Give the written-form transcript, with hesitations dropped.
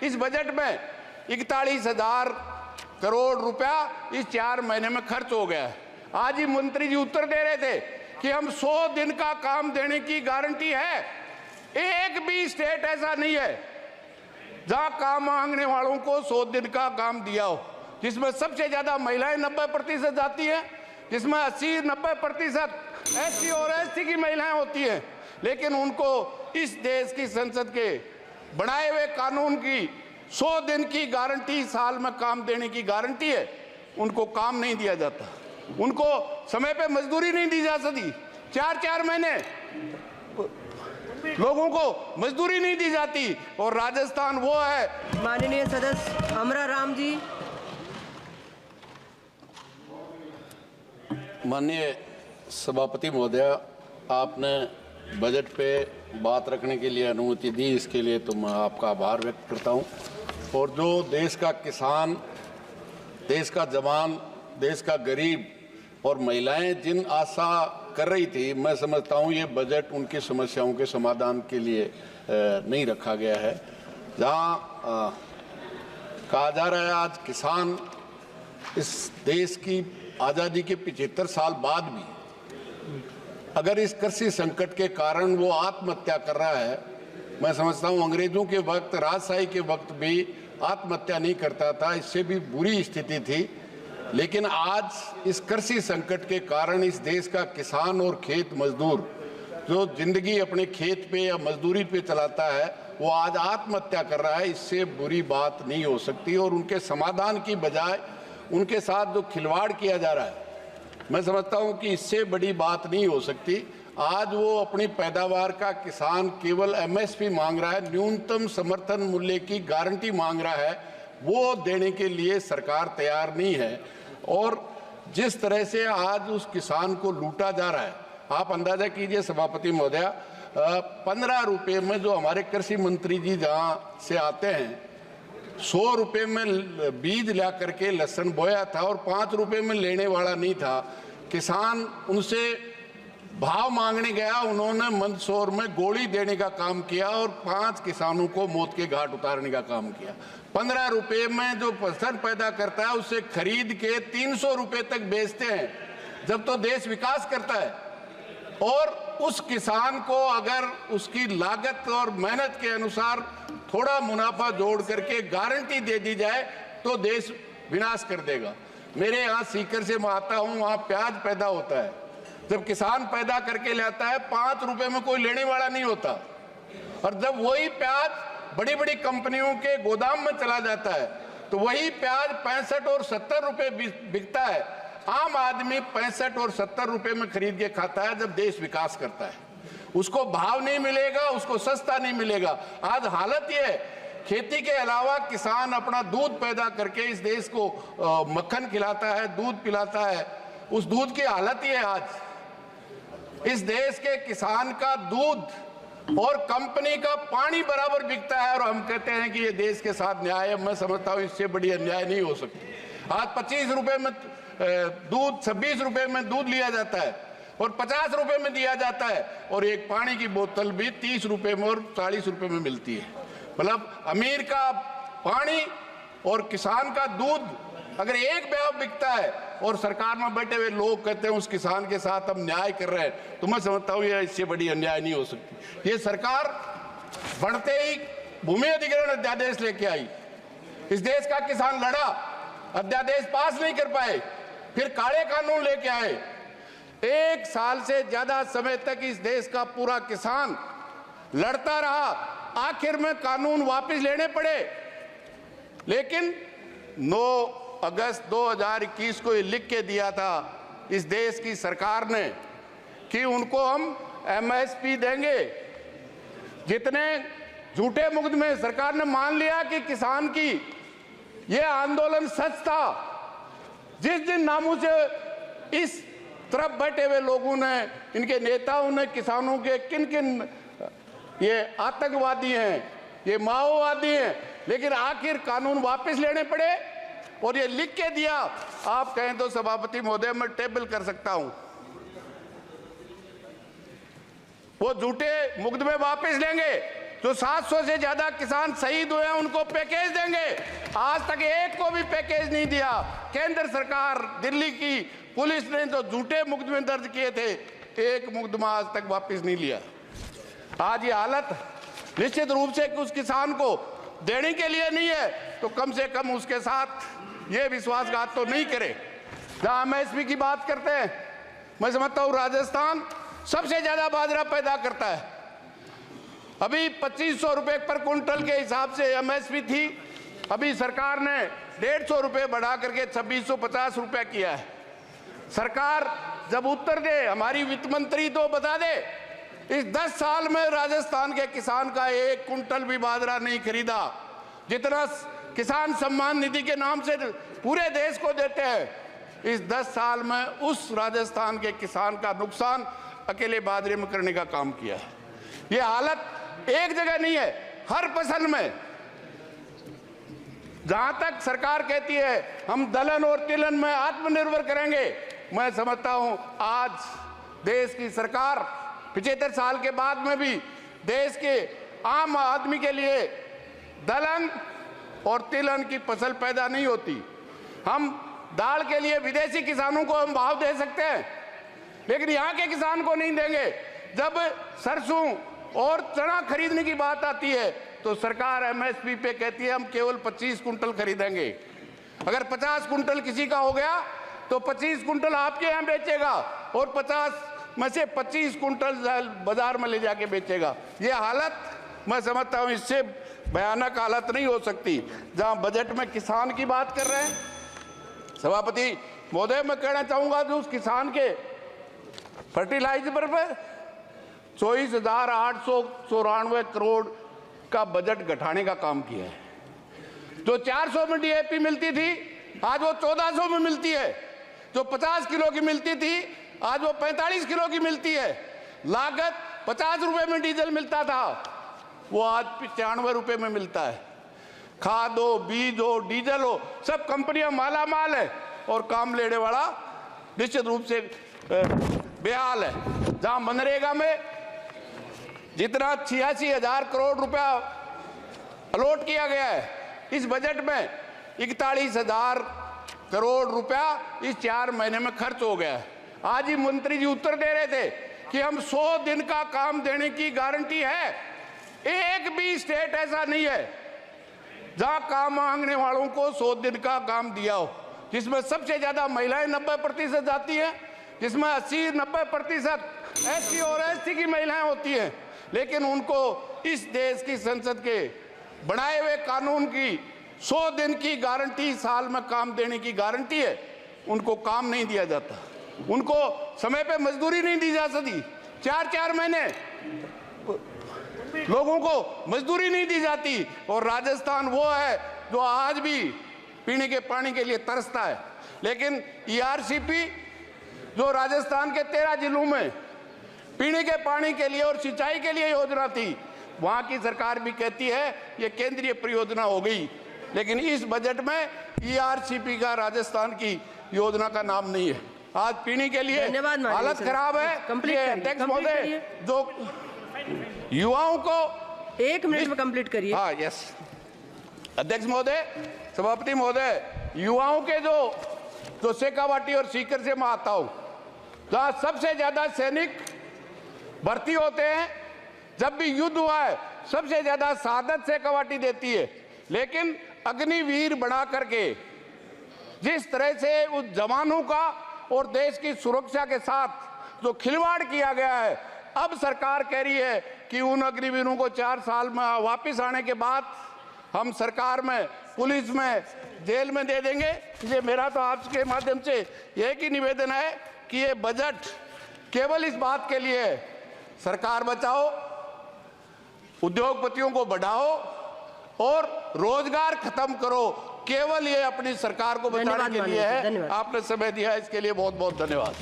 इस बजट में 41,000 करोड़ रुपया इस 4 महीने में खर्च हो गया है। आज ही मंत्री जी उत्तर दे रहे थे कि हम 100 दिन का काम देने की गारंटी है। एक भी स्टेट ऐसा नहीं है जहां काम मांगने वालों को 100 दिन का काम दिया हो, जिसमें सबसे ज्यादा महिलाएं 90% जाती हैं, जिसमें 80-90% SC और ST की महिलाएं होती हैं, लेकिन उनको इस देश की संसद के बनाए हुए कानून की 100 दिन की गारंटी, साल में काम देने की गारंटी है, उनको काम नहीं दिया जाता, उनको समय पे मजदूरी नहीं दी जा सकती। 4-4 महीने लोगों को मजदूरी नहीं दी जाती। और राजस्थान वो है। माननीय सदस्य अमरा राम जी। माननीय सभापति महोदय, आपने बजट पे बात रखने के लिए अनुमति दी, इसके लिए तो मैं आपका आभार व्यक्त करता हूं। और जो देश का किसान, देश का जवान, देश का गरीब और महिलाएं जिन आशा कर रही थी, मैं समझता हूं ये बजट उनकी समस्याओं के समाधान के लिए नहीं रखा गया है। जहां कहा जा रहा है आज किसान इस देश की आज़ादी के 75 साल बाद भी अगर इस कृषि संकट के कारण वो आत्महत्या कर रहा है, मैं समझता हूं अंग्रेजों के वक्त, राजशाही के वक्त भी आत्महत्या नहीं करता था, इससे भी बुरी स्थिति थी। लेकिन आज इस कृषि संकट के कारण इस देश का किसान और खेत मजदूर जो जिंदगी अपने खेत पे या मजदूरी पे चलाता है, वो आज आत्महत्या कर रहा है। इससे बुरी बात नहीं हो सकती। और उनके समाधान की बजाय उनके साथ जो खिलवाड़ किया जा रहा है, मैं समझता हूं कि इससे बड़ी बात नहीं हो सकती। आज वो अपनी पैदावार का किसान केवल MSP मांग रहा है, न्यूनतम समर्थन मूल्य की गारंटी मांग रहा है, वो देने के लिए सरकार तैयार नहीं है। और जिस तरह से आज उस किसान को लूटा जा रहा है, आप अंदाजा कीजिए सभापति महोदय, 15 रुपये में जो हमारे कृषि मंत्री जी जहाँ से आते हैं, 100 रुपये में बीज ला करके लहसुन बोया था और 5 रुपये में लेने वाला नहीं था। किसान उनसे भाव मांगने गया, उन्होंने मंदसौर में गोली देने का काम किया और 5 किसानों को मौत के घाट उतारने का काम किया। 15 रुपये में जो फसल पैदा करता है उससे खरीद के 300 रुपये तक बेचते हैं, जब तो देश विकास करता है। और उस किसान को अगर उसकी लागत और मेहनत के अनुसार थोड़ा मुनाफा जोड़ करके गारंटी दे दी जाए तो देश विनाश कर देगा। मेरे यहाँ सीकर से मैं आता हूँ, वहाँ प्याज पैदा होता है, जब किसान पैदा करके लाता है 5 रुपए में कोई लेने वाला नहीं होता, और जब वही प्याज बड़ी बड़ी कंपनियों के गोदाम में चला जाता है तो वही प्याज 65 और 70 रुपए बिकता है। आम आदमी 65 और 70 रुपए में खरीद के खाता है। जब देश विकास करता है उसको भाव नहीं मिलेगा, उसको सस्ता नहीं मिलेगा। आज हालत ये है, खेती के अलावा किसान अपना दूध पैदा करके इस देश को मक्खन खिलाता है, दूध पिलाता है। उस दूध की हालत ये है आज, इस देश के किसान का दूध और कंपनी का पानी बराबर बिकता है, और हम कहते हैं कि ये देश के साथ न्याय है। मैं समझता हूँ इससे बड़ी अन्याय नहीं हो सकती। आज 25 रुपए में दूध, 26 रुपए में दूध लिया जाता है और 50 रुपए में दिया जाता है, और एक पानी की बोतल भी 30 रुपए में और 40 रुपए में मिलती है। मतलब अमीर का पानी और किसान का दूध अगर एक भाव बिकता है और सरकार में बैठे हुए लोग कहते हैं उस किसान के साथ हम न्याय कर रहे हैं, तो मैं समझता हूँ ये इससे बड़ी अन्याय नहीं हो सकती। ये सरकार बढ़ते ही भूमि अधिग्रहण अध्यादेश लेके आई, इस देश का किसान लड़ा, अध्यादेश पास नहीं कर पाए, फिर काले कानून लेके आए। 1 साल से ज्यादा समय तक इस देश का पूरा किसान लड़ता रहा, आखिर में कानून वापस लेने पड़े। लेकिन 9 अगस्त 2021 को ये लिख के दिया था इस देश की सरकार ने कि उनको हम MSP देंगे। जितने झूठे मुकदमे सरकार ने मान लिया कि किसान की ये आंदोलन सच था। जिस दिन नामों से इस तरफ बैठे हुए लोगों ने, इनके नेताओं ने किसानों के किन किन ये आतंकवादी हैं, ये माओवादी हैं, लेकिन आखिर कानून वापस लेने पड़े और ये लिख के दिया। आप कहें तो सभापति महोदय मैं टेबल कर सकता हूं, वो झूठे मुकदमे वापस लेंगे, जो 700 से ज्यादा किसान शहीद हुए हैं उनको पैकेज देंगे। आज तक एक को भी पैकेज नहीं दिया। केंद्र सरकार, दिल्ली की पुलिस ने जो झूठे मुकदमे दर्ज किए थे, एक मुकदमा आज तक वापस नहीं लिया। आज ये हालत निश्चित रूप से उस किसान को देने के लिए नहीं है, तो कम से कम उसके साथ ये विश्वासघात तो नहीं करे। जहां एमएसपी की बात करते हैं, मैं समझता हूं राजस्थान सबसे ज्यादा बाजरा पैदा करता है। अभी 2500 रुपए पर क्विंटल के हिसाब से एमएसपी थी, अभी सरकार ने 150 रुपए बढ़ा करके 2650 रुपए किया है। सरकार जब उत्तर दे, हमारी वित्त मंत्री तो बता दे, इस 10 साल में राजस्थान के किसान का एक कुंटल भी बाजरा नहीं खरीदा। जितना किसान सम्मान निधि के नाम से पूरे देश को देते हैं, इस 10 साल में उस राजस्थान के किसान का नुकसान अकेले बाजरे में करने का काम किया है। ये हालत एक जगह नहीं है, हर फसल में। जहां तक सरकार कहती है हम दलहन और तिलहन में आत्मनिर्भर करेंगे, मैं समझता हूं आज देश की सरकार 75 साल के बाद में भी देश के आम आदमी के लिए दलहन और तिलहन की फसल पैदा नहीं होती। हम दाल के लिए विदेशी किसानों को हम भाव दे सकते हैं, लेकिन यहाँ के किसान को नहीं देंगे। जब सरसों और चना खरीदने की बात आती है तो सरकार एमएसपी पे कहती है हम केवल 25 कुंटल खरीदेंगे। अगर 50 कुंटल किसी का हो गया तो 25 कुंटल आपके यहाँ बेचेगा और 50 में से 25 कुंटल बाजार में ले जाके बेचेगा। ये हालत मैं समझता हूँ इससे भयानक हालत नहीं हो सकती। जहाँ बजट में किसान की बात कर रहे हैं, सभापति महोदय, मैं कहना चाहूँगा जो उस किसान के फर्टिलाइजर पे 24,894 करोड़ का बजट घटाने का काम किया है। जो 400 में डीएपी मिलती थी आज वो 1400 में मिलती है। जो 50 किलो की मिलती थी आज वो 45 किलो की मिलती है। लागत 50 रुपए में डीजल मिलता था, वो आज 95 रुपए में मिलता है। खाद हो, बीज हो, डीजल हो, सब कंपनियां माला माल है और काम लेने वाला निश्चित रूप से बेहाल है। जहां मनरेगा में जितना 86,000 करोड़ रुपया अलॉट किया गया है, इस बजट में 41,000 करोड़ रुपया इस 4 महीने में खर्च हो गया है। आज ही मंत्री जी उत्तर दे रहे थे कि हम 100 दिन का काम देने की गारंटी है। एक भी स्टेट ऐसा नहीं है जहां काम मांगने वालों को 100 दिन का काम दिया हो, जिसमें सबसे ज्यादा महिलाएं 90% जाती हैं, जिसमें 80-90% SC और ST की महिलाएं होती हैं। लेकिन उनको इस देश की संसद के बनाए हुए कानून की 100 दिन की गारंटी, साल में काम देने की गारंटी है, उनको काम नहीं दिया जाता। उनको समय पे मजदूरी नहीं दी जा सकती। 4-4 महीने लोगों को मजदूरी नहीं दी जाती। और राजस्थान वो है जो आज भी पीने के पानी के लिए तरसता है। लेकिन ERCP जो राजस्थान के 13 जिलों में पीने के पानी के लिए और सिंचाई के लिए योजना थी, वहां की सरकार भी कहती है ये केंद्रीय परियोजना हो गई। लेकिन इस बजट में ERCP का राजस्थान की योजना का नाम नहीं है। आज पीने के लिए हालत खराब है। अध्यक्ष महोदय, जो युवाओं को 1 मिनट में कंप्लीट करिए। हाँ, यस अध्यक्ष महोदय, सभापति महोदय, युवाओं के जो शेखावाटी और सीकर से मैं आता हूं, जहां सबसे ज्यादा सैनिक भर्ती होते हैं। जब भी युद्ध हुआ है सबसे ज्यादा शहादत शेखावाटी देती है। लेकिन अग्निवीर बना करके जिस तरह से उस जवानों का और देश की सुरक्षा के साथ जो खिलवाड़ किया गया है, अब सरकार कह रही है कि उन अग्निवीरों को 4 साल में वापस आने के बाद हम सरकार में, पुलिस में, जेल में दे देंगे। ये मेरा तो आपके माध्यम से यह ही निवेदन है कि ये बजट केवल इस बात के लिए है, सरकार बचाओ, उद्योगपतियों को बढ़ाओ और रोजगार खत्म करो। केवल ये अपनी सरकार को बचाने के लिए है। आपने समय दिया, इसके लिए बहुत बहुत धन्यवाद।